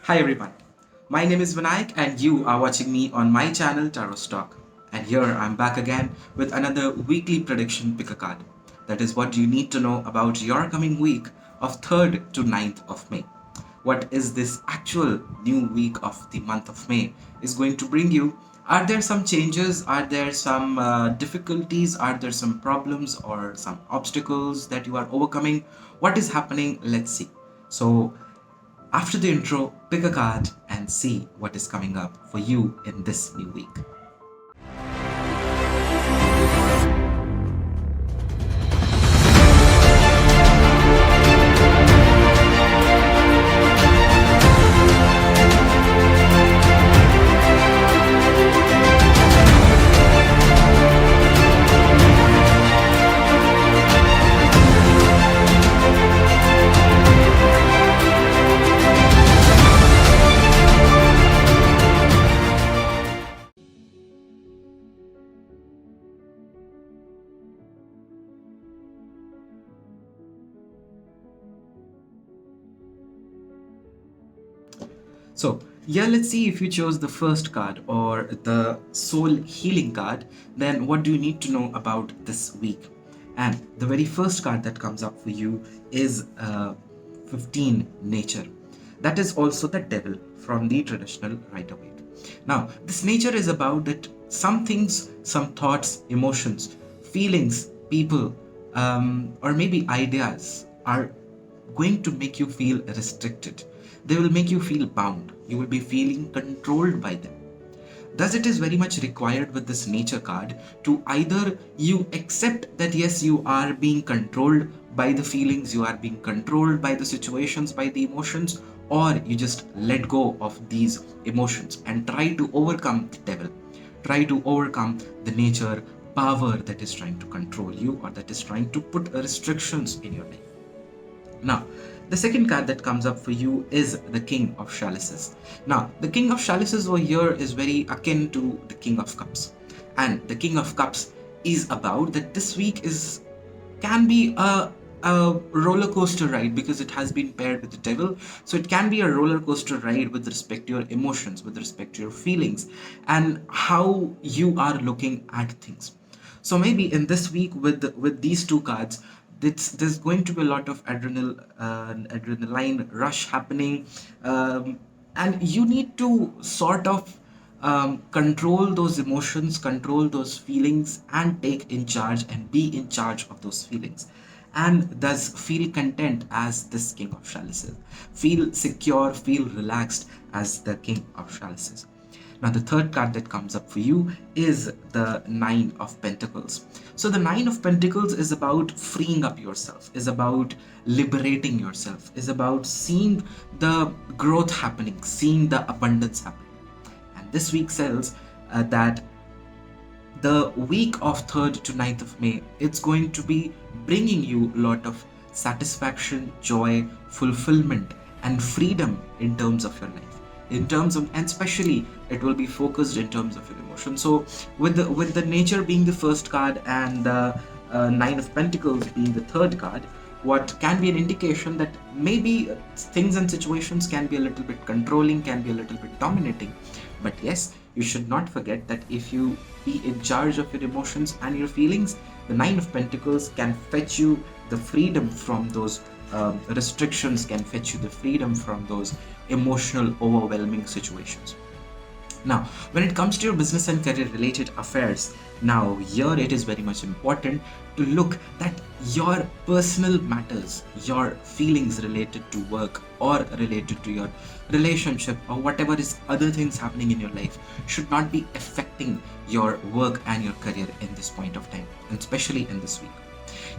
Hi everyone, my name is Vinayak and you are watching me on my channel Tarot Stock. And here I'm back again with another weekly prediction pick a card. That is what you need to know about your coming week of 3rd to 9th of May. What is this actual new week of the month of May is going to bring you? Are there some changes? Are there some difficulties? Are there some problems or some obstacles that you are overcoming? What is happening? Let's see. So, after the intro, pick a card and see what is coming up for you in this new week. So, yeah, let's see if you chose the first card or the soul healing card, then what do you need to know about this week? And the very first card that comes up for you is 15 nature. That is also the devil from the traditional Rider Waite. Now, this nature is about that some things, some thoughts, emotions, feelings, people, or maybe ideas are going to make you feel restricted. They will make you feel bound. You will be feeling controlled by them. Thus, it is very much required with this nature card to either you accept that yes, you are being controlled by the feelings, you are being controlled by the situations, by the emotions, or you just let go of these emotions and try to overcome the devil. Try to overcome the nature power that is trying to control you or that is trying to put restrictions in your life. Now, the second card that comes up for you is the King of Chalices. Now, the King of Chalices over here is very akin to the King of Cups. And the King of Cups is about that this week can be a roller coaster ride because it has been paired with the devil. So it can be a roller coaster ride with respect to your emotions, with respect to your feelings, and how you are looking at things. So maybe in this week with these two cards, there's going to be a lot of adrenaline rush happening, and you need to sort of control those emotions, control those feelings, and take in charge and be in charge of those feelings. And thus feel content as this King of Chalices. Feel secure, feel relaxed as the King of Chalices. Now, the third card that comes up for you is the Nine of Pentacles. So, the Nine of Pentacles is about freeing up yourself, is about liberating yourself, is about seeing the growth happening, seeing the abundance happening. And this week tells that the week of 3rd to 9th of May, it's going to be bringing you a lot of satisfaction, joy, fulfillment, and freedom in terms of your life. In terms of, and especially it will be focused in terms of your emotion. So with the nature being the first card and the Nine of Pentacles being the third card, what can be an indication that maybe things and situations can be a little bit controlling, can be a little bit dominating. But yes, you should not forget that if you be in charge of your emotions and your feelings, the Nine of Pentacles can fetch you the freedom from those restrictions, can fetch you the freedom from those emotional, overwhelming situations. Now, when it comes to your business and career related affairs, now here it is very much important to look that your personal matters, your feelings related to work or related to your relationship or whatever is other things happening in your life should not be affecting your work and your career in this point of time, and especially in this week.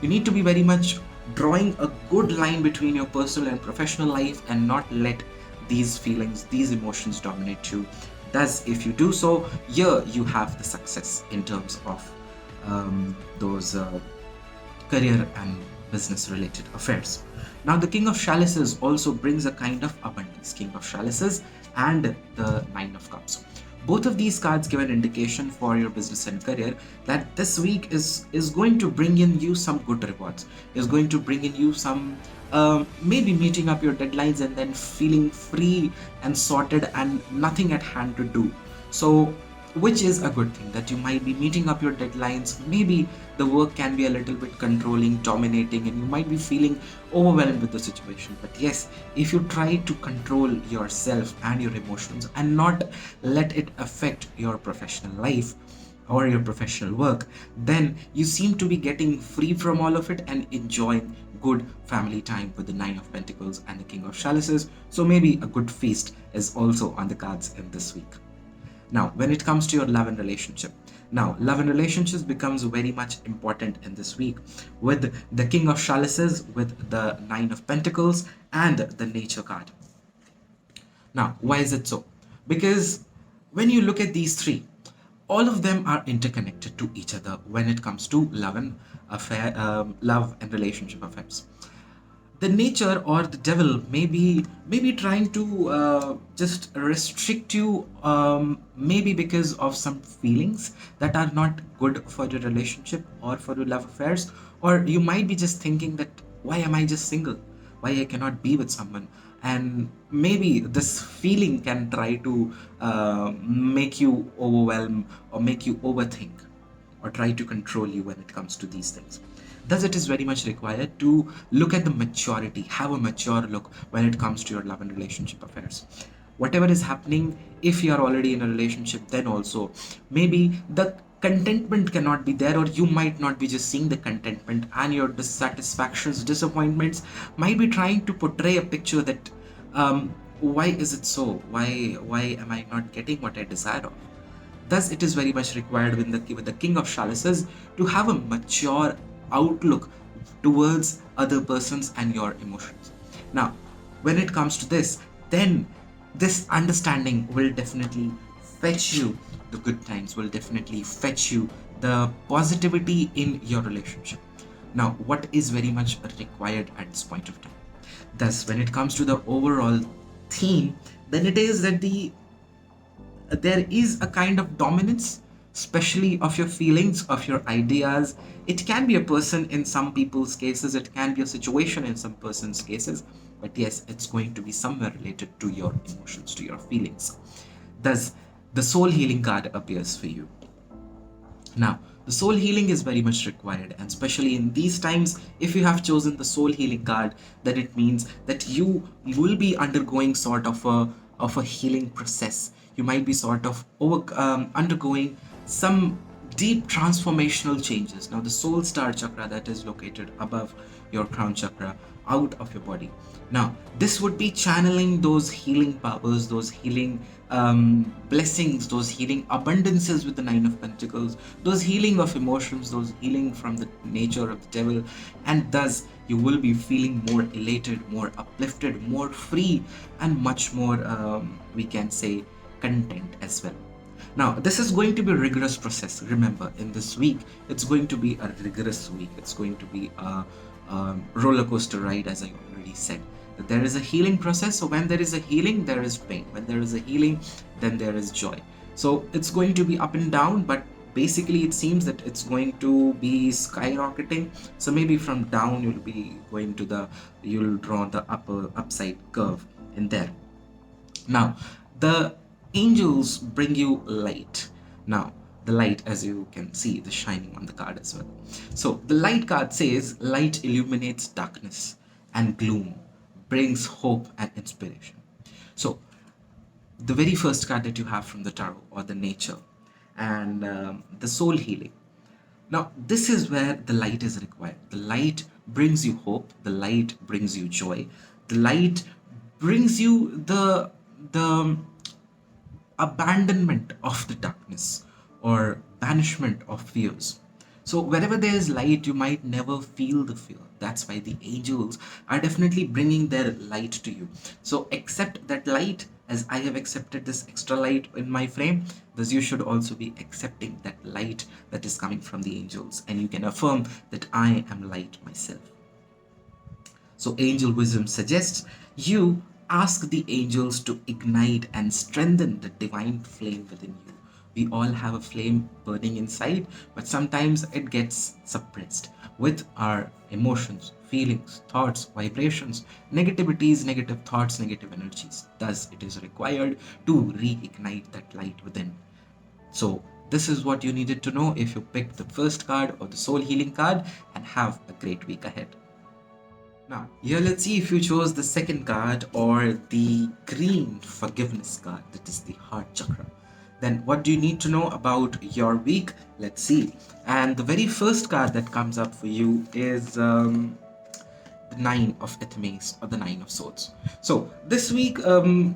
You need to be very much drawing a good line between your personal and professional life and not let these feelings, these emotions dominate you. Thus, if you do so, here you have the success in terms of those career and business related affairs. Now, the King of Chalices also brings a kind of abundance. King of Chalices and the Nine of Cups. Both of these cards give an indication for your business and career that this week is going to bring in you some good rewards, is going to bring in you some maybe meeting up your deadlines and then feeling free and sorted and nothing at hand to do. So which is a good thing, that you might be meeting up your deadlines. Maybe the work can be a little bit controlling, dominating, and you might be feeling overwhelmed with the situation. But yes, if you try to control yourself and your emotions and not let it affect your professional life or your professional work, then you seem to be getting free from all of it and enjoying good family time with the Nine of Pentacles and the King of Chalices. So maybe a good feast is also on the cards in this week. Now, when it comes to your love and relationship, now love and relationships becomes very much important in this week with the King of Chalices, with the Nine of Pentacles, and the Nature card. Now, why is it so? Because when you look at these three, all of them are interconnected to each other when it comes to love and relationship affairs. The nature or the devil may be trying to just restrict you, maybe because of some feelings that are not good for your relationship or for your love affairs. Or you might be just thinking that, why am I just single, why I cannot be with someone? And maybe this feeling can try to make you overwhelm or make you overthink or try to control you when it comes to these things. Thus, it is very much required to look at the maturity, have a mature look when it comes to your love and relationship affairs. Whatever is happening, if you are already in a relationship, then also maybe the contentment cannot be there, or you might not be just seeing the contentment, and your dissatisfactions, disappointments might be trying to portray a picture that why is it so? Why am I not getting what I desire of? Thus, it is very much required with the King of Chalices to have a mature outlook towards other persons and your emotions. Now, when it comes to this, then this understanding will definitely fetch you the good times, will definitely fetch you the positivity in your relationship. Now, what is very much required at this point of time? Thus, when it comes to the overall theme, then it is that there is a kind of dominance, especially of your feelings, of your ideas. It can be a person in some people's cases, it can be a situation in some person's cases, but yes, it's going to be somewhere related to your emotions, to your feelings. Thus, the soul healing card appears for you. Now, the soul healing is very much required, and especially in these times, if you have chosen the soul healing card, then it means that you will be undergoing sort of a healing process. You might be sort of undergoing some deep transformational changes. Now, the soul star chakra that is located above your crown chakra, out of your body. Now, this would be channeling those healing powers, those healing blessings, those healing abundances with the Nine of Pentacles, those healing of emotions, those healing from the nature of the devil, and thus you will be feeling more elated, more uplifted, more free, and much more, we can say, content as well. Now, this is going to be a rigorous process. Remember, in this week, it's going to be a rigorous week. It's going to be a roller coaster ride, as I already said. That there is a healing process. So when there is a healing, there is pain. When there is a healing, then there is joy. So it's going to be up and down, but basically it seems that it's going to be skyrocketing. So maybe from down, you'll draw the upside curve in there. Now, the angels bring you light. Now, the light, as you can see, the shining on the card as well. So, the light card says, light illuminates darkness, and gloom brings hope and inspiration. So, the very first card that you have from the tarot, or the nature, and the soul healing. Now, this is where the light is required. The light brings you hope, the light brings you joy, the light brings you the abandonment of the darkness or banishment of fears. So, wherever there is light, you might never feel the fear. That's why the angels are definitely bringing their light to you. So, accept that light as I have accepted this extra light in my frame. Thus, you should also be accepting that light that is coming from the angels. And you can affirm that I am light myself. So, angel wisdom suggests you ask the angels to ignite and strengthen the divine flame within you. We all have a flame burning inside, but sometimes it gets suppressed with our emotions, feelings, thoughts, vibrations, negativities, negative thoughts, negative energies. Thus, it is required to reignite that light within. So, this is what you needed to know if you picked the first card or the soul healing card, and have a great week ahead. Now, here let's see if you chose the second card or the green forgiveness card, that is the heart chakra. Then, what do you need to know about your week? Let's see. And the very first card that comes up for you is the Nine of Athmes, or the Nine of Swords. So, this week, going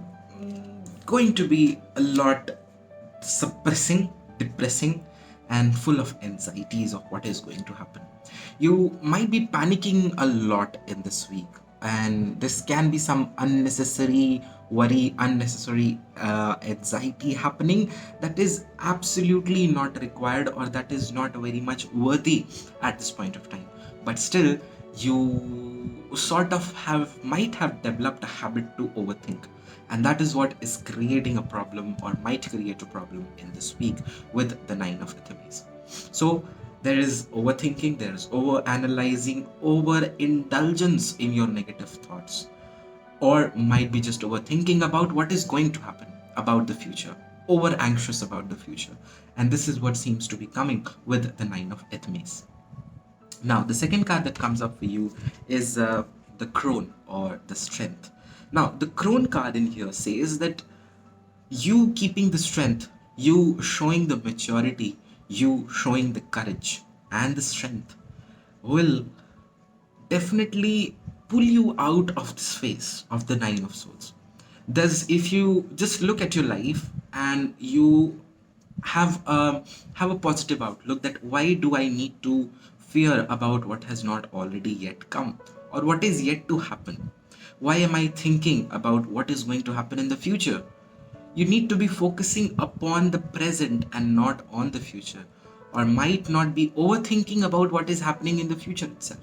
to be a lot suppressing, depressing, and full of anxieties of what is going to happen. You might be panicking a lot in this week, and this can be some unnecessary worry, unnecessary anxiety happening that is absolutely not required, or that is not very much worthy at this point of time. But still, you sort of might have developed a habit to overthink, and that is what is creating a problem, or might create a problem in this week with the Nine of Athmes. So there is overthinking, there is over analyzing, over indulgence in your negative thoughts, or might be just overthinking about what is going to happen, about the future, over anxious about the future. And this is what seems to be coming with the Nine of Athmes. Now, the second card that comes up for you is the Crone, or the Strength. Now, the Crone card in here says that you keeping the strength, you showing the maturity, you showing the courage and the strength will definitely pull you out of this phase of the Nine of Swords. Thus, if you just look at your life and you have a positive outlook, that why do I need to fear about what has not already yet come, or what is yet to happen? Why am I thinking about what is going to happen in the future? You need to be focusing upon the present and not on the future, or might not be overthinking about what is happening in the future itself.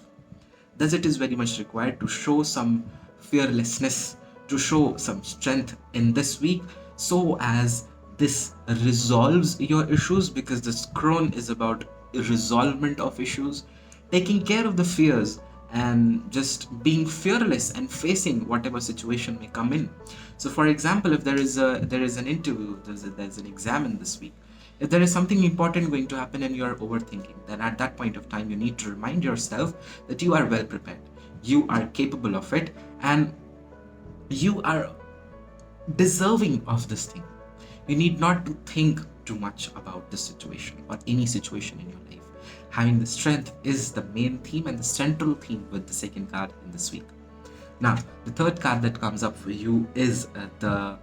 Thus, it is very much required to show some fearlessness, to show some strength in this week, so as this resolves your issues, because this Crone is about resolvement of issues, taking care of the fears, and just being fearless and facing whatever situation may come in. So, for example, if there is an interview, there's an exam in this week, if there is something important going to happen and you are overthinking, then at that point of time you need to remind yourself that you are well prepared, you are capable of it, and you are deserving of this thing. You need not to think too much about this situation or any situation in your life. Having the strength is the main theme and the central theme with the second card in this week. Now, the third card that comes up for you is the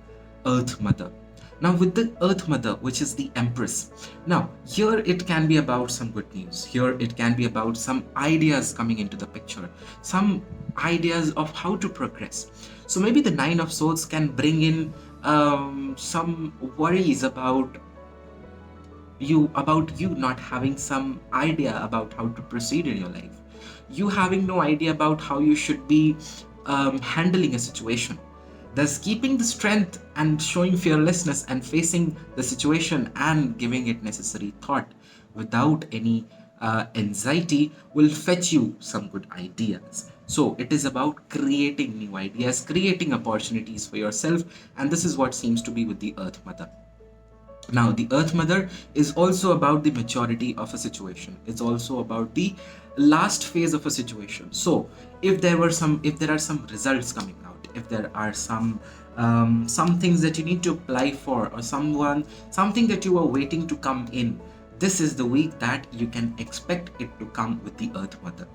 Earth Mother. Now, with the Earth Mother, which is the Empress, now here it can be about some good news. Here it can be about some ideas coming into the picture, some ideas of how to progress. So maybe the Nine of Swords can bring in some worries about you not having some idea about how to proceed in your life, you having no idea about how you should be handling a situation. Thus, keeping the strength and showing fearlessness and facing the situation and giving it necessary thought without any anxiety will fetch you some good ideas. So it is about creating new ideas, creating opportunities for yourself, and this is what seems to be with the Earth Mother. Now, the Earth Mother is also about the maturity of a situation. It's also about the last phase of a situation. So, if there are some results coming out, if there are some things that you need to apply for, or something that you are waiting to come in, this is the week that you can expect it to come with the Earth Mother.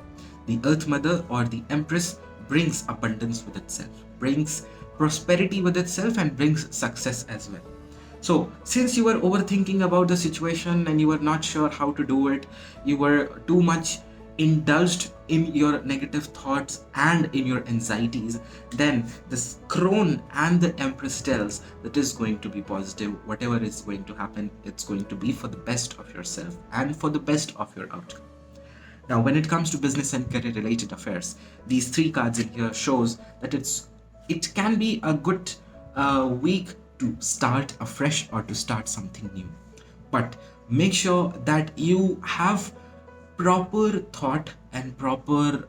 The Earth Mother, or the Empress, brings abundance with itself, brings prosperity with itself, and brings success as well. So, since you were overthinking about the situation and you were not sure how to do it, you were too much indulged in your negative thoughts and in your anxieties, then this Crone and the Empress tells that is going to be positive. Whatever is going to happen, it's going to be for the best of yourself and for the best of your outcome. Now, when it comes to business and career related affairs, these three cards in here shows that it's it can be a good week to start afresh or to start something new. But make sure that you have proper thought and proper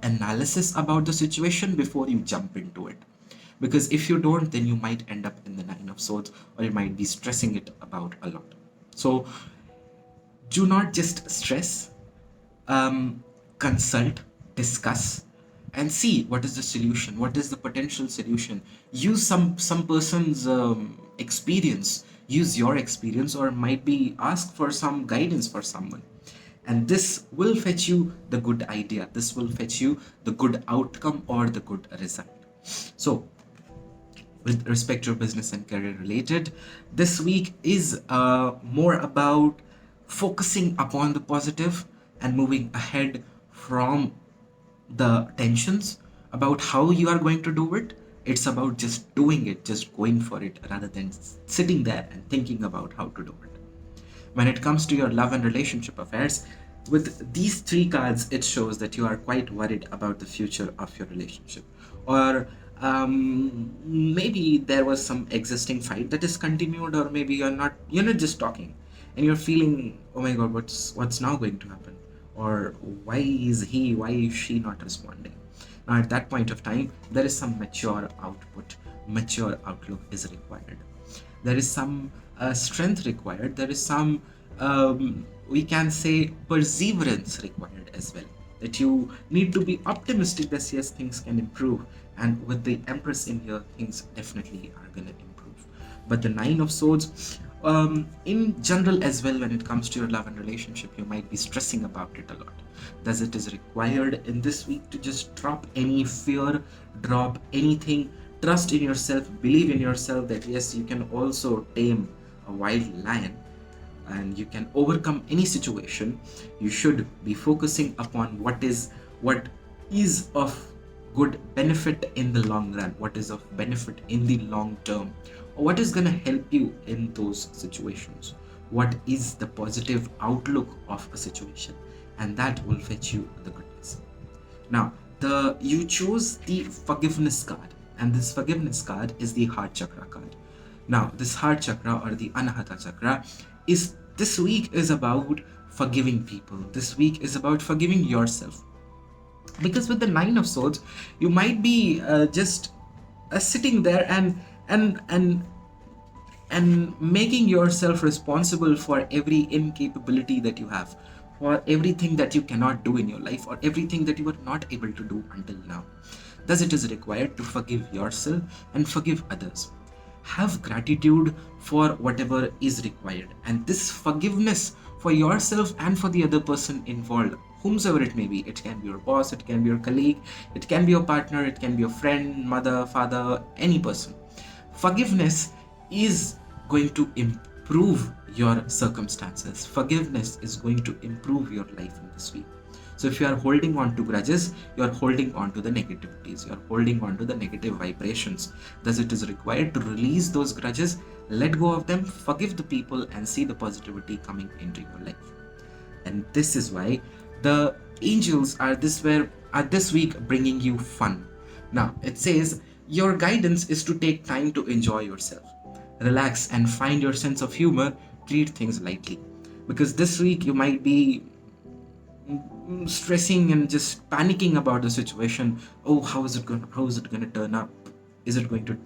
analysis about the situation before you jump into it. Because if you don't, then you might end up in the Nine of Swords, or you might be stressing it about a lot. So do not just stress, consult, discuss, and see what is the solution, what is the potential solution. Use some person's experience, use your experience, or might be ask for some guidance for someone, and this will fetch you the good idea, this will fetch you the good outcome or the good result. So with respect to business and career related, this week is more about focusing upon the positive and moving ahead from the tensions about how you are going to do it. It's about just doing it, just going for it, rather than sitting there and thinking about how to do it. When it comes to your love and relationship affairs, with these three cards, it shows that you are quite worried about the future of your relationship. Or maybe there was some existing fight that is continued, or maybe you're not just talking and you're feeling, oh my god, what's now going to happen? Or why is she not responding? Now at that point of time, there is some mature output, mature outlook is required. There is some strength required. There is some, we can say, perseverance required as well. That you need to be optimistic that yes, things can improve. And with the Empress in here, things definitely are going to improve. But the Nine of Swords, in general as well, when it comes to your love and relationship, you might be stressing about it a lot. Thus, it is required in this week to just drop any fear, drop anything, trust in yourself, believe in yourself that yes, you can also tame a wild lion and you can overcome any situation. You should be focusing upon what is of good benefit in the long run, what is of benefit in the long term, or what is going to help you in those situations, what is the positive outlook of a situation, and that will fetch you the goodness. Now, the you choose the forgiveness card, and this forgiveness card is the heart chakra card. Now, this heart chakra or the anahata chakra is this week is about forgiving people. This week is about forgiving yourself. Because with the Nine of Swords, you might be just sitting there and making yourself responsible for every incapability that you have, for everything that you cannot do in your life, or everything that you were not able to do until now. Thus, it is required to forgive yourself and forgive others. Have gratitude for whatever is required, and this forgiveness for yourself and for the other person involved, whomsoever it may be. It can be your boss, it can be your colleague, it can be your partner, it can be your friend, mother, father, any person. Forgiveness is going to improve your circumstances. Forgiveness is going to improve your life in this week. So if you are holding on to grudges, you are holding on to the negativities, you are holding on to the negative vibrations. Thus it is required to release those grudges, let go of them, forgive the people, and see the positivity coming into your life. And this is why the angels are this week bringing you fun. Now it says your guidance is to take time to enjoy yourself, relax, and find your sense of humor. Treat things lightly, because this week you might be stressing and just panicking about the situation. Oh, how is it going to turn up? Is it going to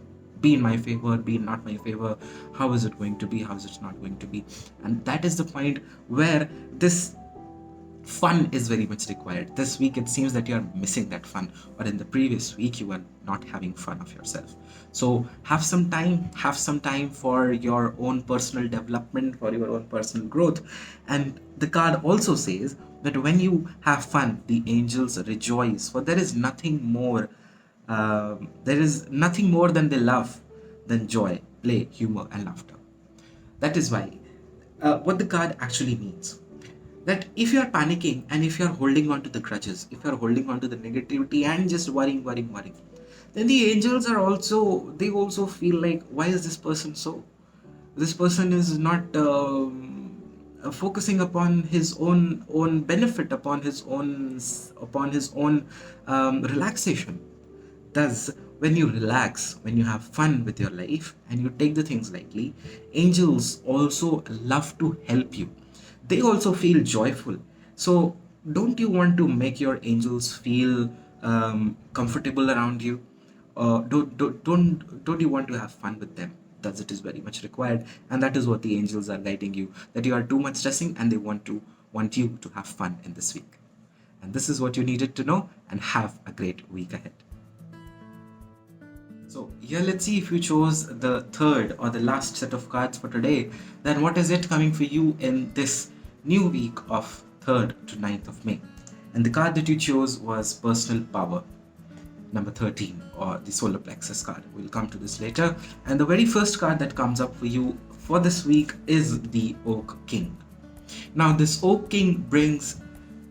be in my favor, be in not my favor? How is it going to be, how is it not going to be? And that is the point where this fun is very much required. This week it seems that you are missing that fun, or in the previous week you were not having fun of yourself. So have some time for your own personal development, for your own personal growth. And the card also says that when you have fun, the angels rejoice, for there is nothing more than they love than joy, play, humor, and laughter. That is why what the card actually means, that if you are panicking and if you are holding on to the grudges, if you are holding on to the negativity and just worrying, then the angels are also, they also feel like, why is this person so? This person is not focusing upon his own benefit, upon his own relaxation. Thus, when you relax, when you have fun with your life and you take the things lightly, angels also love to help you. They also feel joyful. So, don't you want to make your angels feel comfortable around you? Don't you want to have fun with them? Thus, it is very much required, and that is what the angels are guiding you. That you are too much stressing, and they want you to have fun in this week. And this is what you needed to know. And have a great week ahead. So, yeah, let's see if you chose the third or the last set of cards for today. Then, what is it coming for you in this new week of 3rd to 9th of May? And the card that you chose was Personal Power, number 13, or the Solar Plexus card. We'll come to this later. And the very first card that comes up for you for this week is the Oak King. Now, this Oak King brings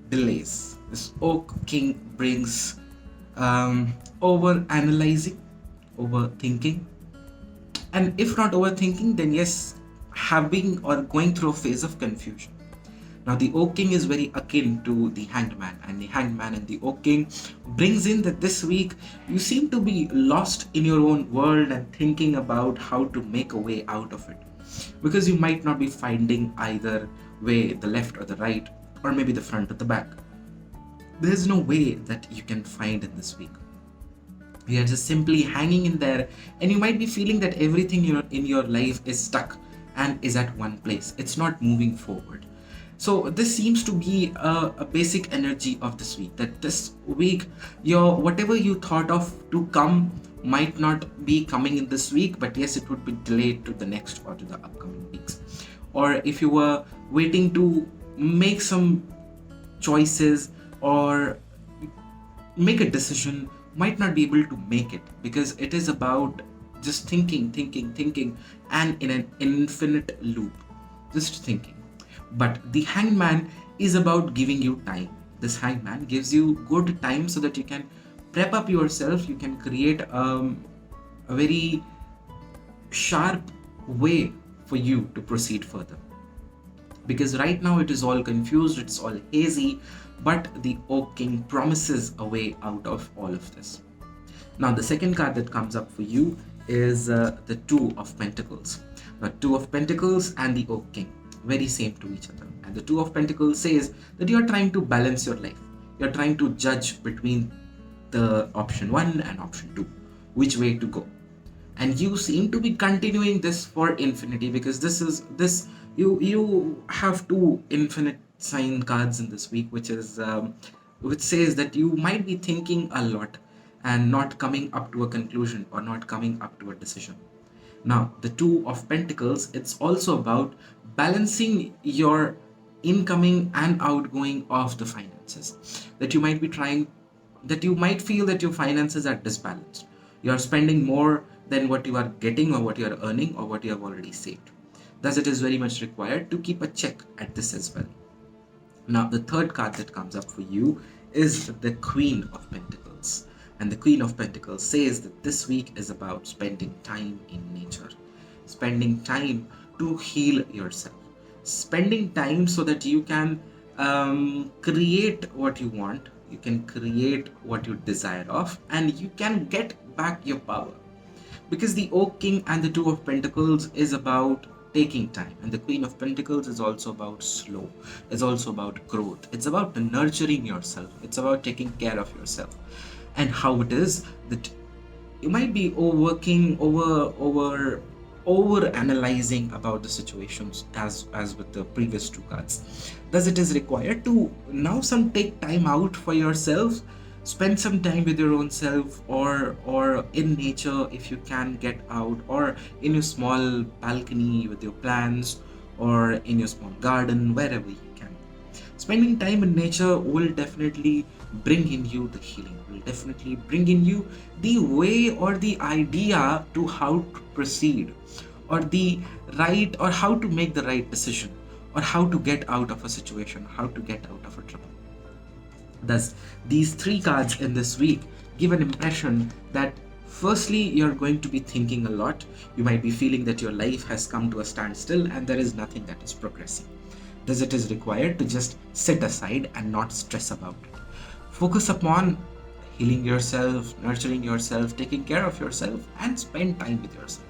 delays. This Oak King brings over analyzing, overthinking, and if not overthinking, then yes, having or going through a phase of confusion. Now, the Oak King is very akin to the Hanged Man, and the Hanged Man and the Oak King brings in that this week you seem to be lost in your own world and thinking about how to make a way out of it, because you might not be finding either way, the left or the right, or maybe the front or the back. There's no way that you can find in this week. You're just simply hanging in there, and you might be feeling that everything in your life is stuck and is at one place. It's not moving forward. So this seems to be a basic energy of this week, that this week your whatever you thought of to come might not be coming in this week, but yes, it would be delayed to the next or to the upcoming weeks. Or if you were waiting to make some choices or make a decision, might not be able to make it, because it is about just thinking, and in an infinite loop, just thinking. But the Hangman is about giving you time. This Hangman gives you good time so that you can prep up yourself, you can create a very sharp way for you to proceed further. Because right now it is all confused, it's all hazy, but the Oak King promises a way out of all of this. Now, the second card that comes up for you is the Two of Pentacles. Now, Two of Pentacles and the Oak King, very same to each other. And the Two of Pentacles says that you are trying to balance your life. You're trying to judge between the option 1 and option 2, which way to go. And you seem to be continuing this for infinity, because you have two infinite sign cards in this week, which says that you might be thinking a lot and not coming up to a conclusion or not coming up to a decision. Now, the Two of Pentacles, it's also about balancing your incoming and outgoing of the finances. That you might feel that your finances are disbalanced. You are spending more than what you are getting or what you are earning or what you have already saved. Thus, it is very much required to keep a check at this as well. Now, the third card that comes up for you is the Queen of Pentacles. And the Queen of Pentacles says that this week is about spending time in nature, spending time to heal yourself, spending time so that you can create what you want, you can create what you desire of, and you can get back your power. Because the Oak King and the Two of Pentacles is about taking time, and the Queen of Pentacles is also about slow, it's also about growth, it's about nurturing yourself, it's about taking care of yourself. And how it is that you might be over analyzing about the situations, as with the previous two cards. Thus, it is required to now take time out for yourself, spend some time with your own self, or in nature if you can get out, or in your small balcony with your plants, or in your small garden, wherever you can. Spending time in nature will definitely bring in you the healing, will definitely bring in you the way or the idea to how to proceed, or the right, or how to make the right decision, or how to get out of a situation, how to get out of a trouble. Thus, these three cards in this week give an impression that firstly, you're going to be thinking a lot. You might be feeling that your life has come to a standstill and there is nothing that is progressing. Thus, it is required to just sit aside and not stress about it. Focus upon healing yourself, nurturing yourself, taking care of yourself, and spend time with yourself.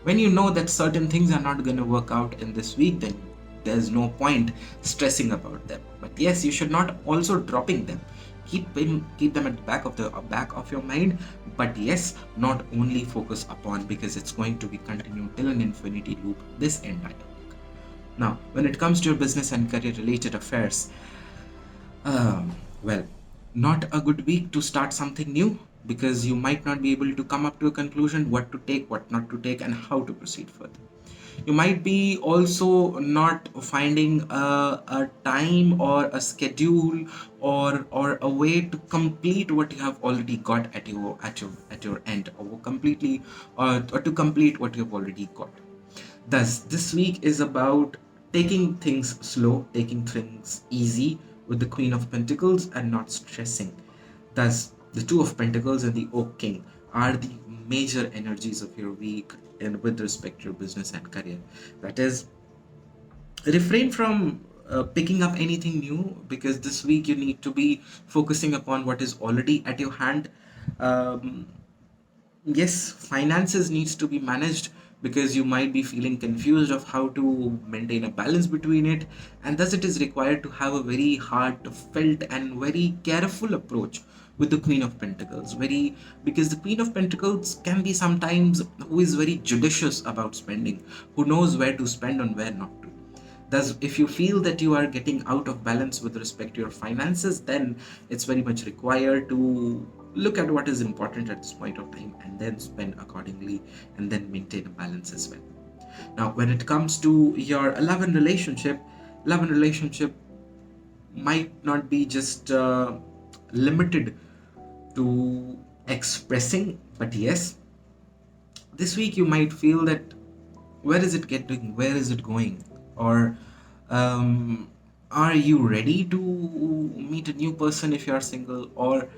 When you know that certain things are not going to work out in this week, then there's no point stressing about them. But yes, you should not also dropping them. Keep them at the back of your mind. But yes, not only focus upon, because it's going to be continued till an infinity loop this entire week. Now, when it comes to your business and career related affairs, well, not a good week to start something new, because you might not be able to come up to a conclusion what to take, what not to take, and how to proceed further. You might be also not finding a time or a schedule, or a way to complete what you have already got at your end, or completely, or to complete what you have already got. Thus, this week is about taking things slow, taking things easy with the Queen of Pentacles, and not stressing. Thus, the Two of Pentacles and the Oak King are the major energies of your week, and with respect to your business and career. That is, refrain from picking up anything new, because this week you need to be focusing upon what is already at your hand. Um, yes, finances needs to be managed, because you might be feeling confused of how to maintain a balance between it, and thus it is required to have a very heartfelt and very careful approach with the Queen of Pentacles. Very, because the Queen of Pentacles can be sometimes who is very judicious about spending, who knows where to spend and where not to. Thus, if you feel that you are getting out of balance with respect to your finances, then it's very much required to look at what is important at this point of time, and then spend accordingly, and then maintain a balance as well. Now, when it comes to your love and relationship might not be just limited to expressing, but yes, this week you might feel that where is it getting, where is it going, or um, are you ready to meet a new person if you are single, or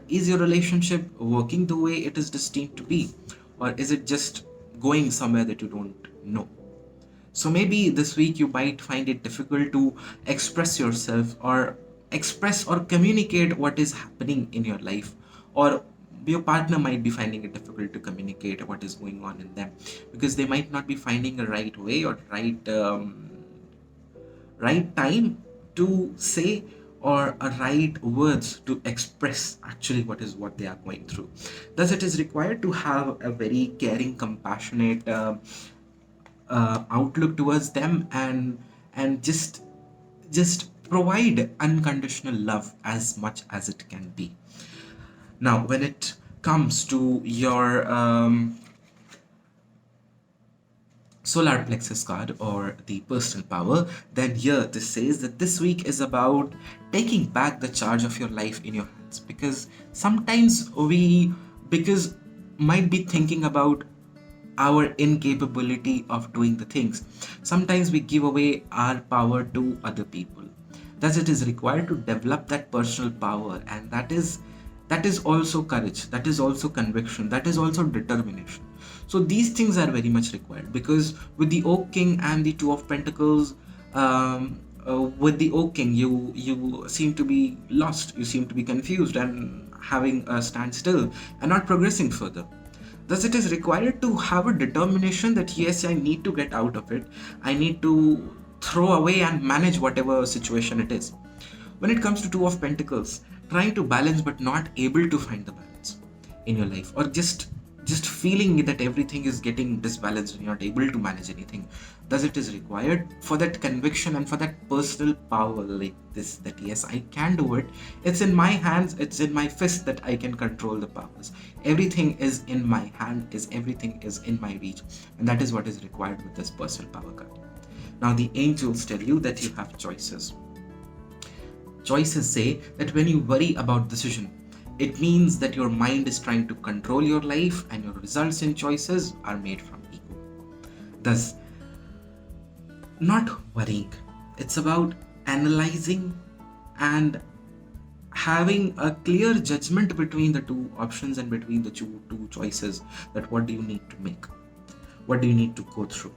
is your relationship working the way it is destined to be, or is it just going somewhere that you don't know? So maybe this week you might find it difficult to express yourself, or express or communicate what is happening in your life, or your partner might be finding it difficult to communicate what is going on in them, because they might not be finding a right way, or right time to say, or a right words to express actually what they are going through. Thus, it is required to have a very caring, compassionate outlook towards them, and just provide unconditional love as much as it can be. Now, when it comes to your solar plexus card, or the personal power, then here this says that this week is about taking back the charge of your life in your hands, because sometimes we, because might be thinking about our incapability of doing the things. Sometimes we give away our power to other people. Thus, it is required to develop that personal power, and that is also courage, that is also conviction, that is also determination. So these things are very much required, because with the Oak King and the Two of Pentacles, with the Oak King, you seem to be lost, you seem to be confused and having a standstill and not progressing further. Thus, it is required to have a determination that yes, I need to get out of it. I need to throw away and manage whatever situation it is. When it comes to Two of Pentacles, trying to balance but not able to find the balance in your life, or just feeling that everything is getting disbalanced and you're not able to manage anything. Thus, it is required for that conviction and for that personal power like this, that yes, I can do it. It's in my hands, it's in my fist that I can control the powers. Everything is in my hand, everything is in my reach. And that is what is required with this personal power card. Now, the angels tell you that you have choices. Choices say that when you worry about decision, it means that your mind is trying to control your life, and your results in choices are made from ego. Thus, not worrying, it's about analyzing and having a clear judgment between the two options and between the two choices, that what do you need to make, what do you need to go through.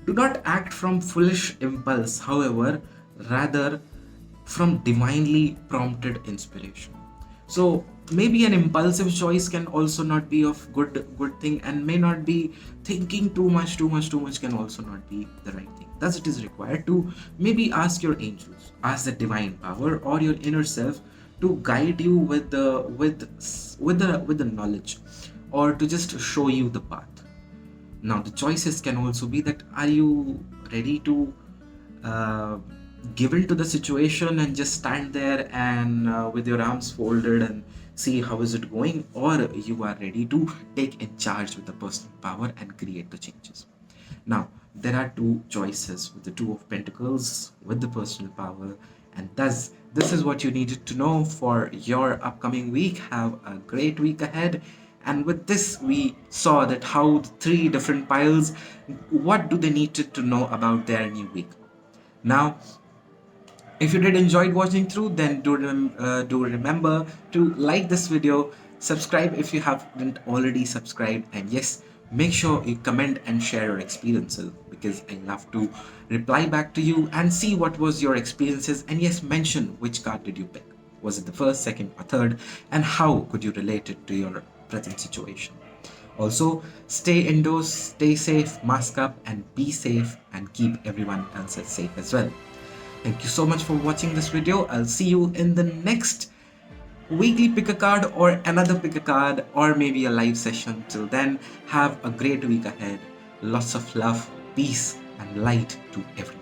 Do not act from foolish impulse, however, rather from divinely prompted inspiration. So maybe an impulsive choice can also not be of good thing, and may not be thinking too much can also not be the right thing. Thus it is required to maybe ask your angels, ask the divine power or your inner self to guide you with the knowledge, or to just show you the path. Now the choices can also be that, are you ready to uh, give in to the situation and just stand there and with your arms folded and see how is it going, or you are ready to take in charge with the personal power and create the changes. Now there are two choices with the two of pentacles with the personal power, and thus this is what you needed to know for your upcoming week. Have a great week ahead. And with this we saw that how the three different piles, what do they need to know about their new week. Now, if you did enjoyed watching through, then do remember to like this video, subscribe if you haven't already subscribed, and yes, make sure you comment and share your experiences, because I love to reply back to you and see what was your experiences, and yes, mention which card did you pick. Was it the first, second, or third, and how could you relate it to your present situation? Also, stay indoors, stay safe, mask up, and be safe, and keep everyone else safe as well. Thank you so much for watching this video. I'll see you in the next weekly pick a card or another pick a card or maybe a live session. Till then, have a great week ahead. Lots of love, peace, and light to everyone.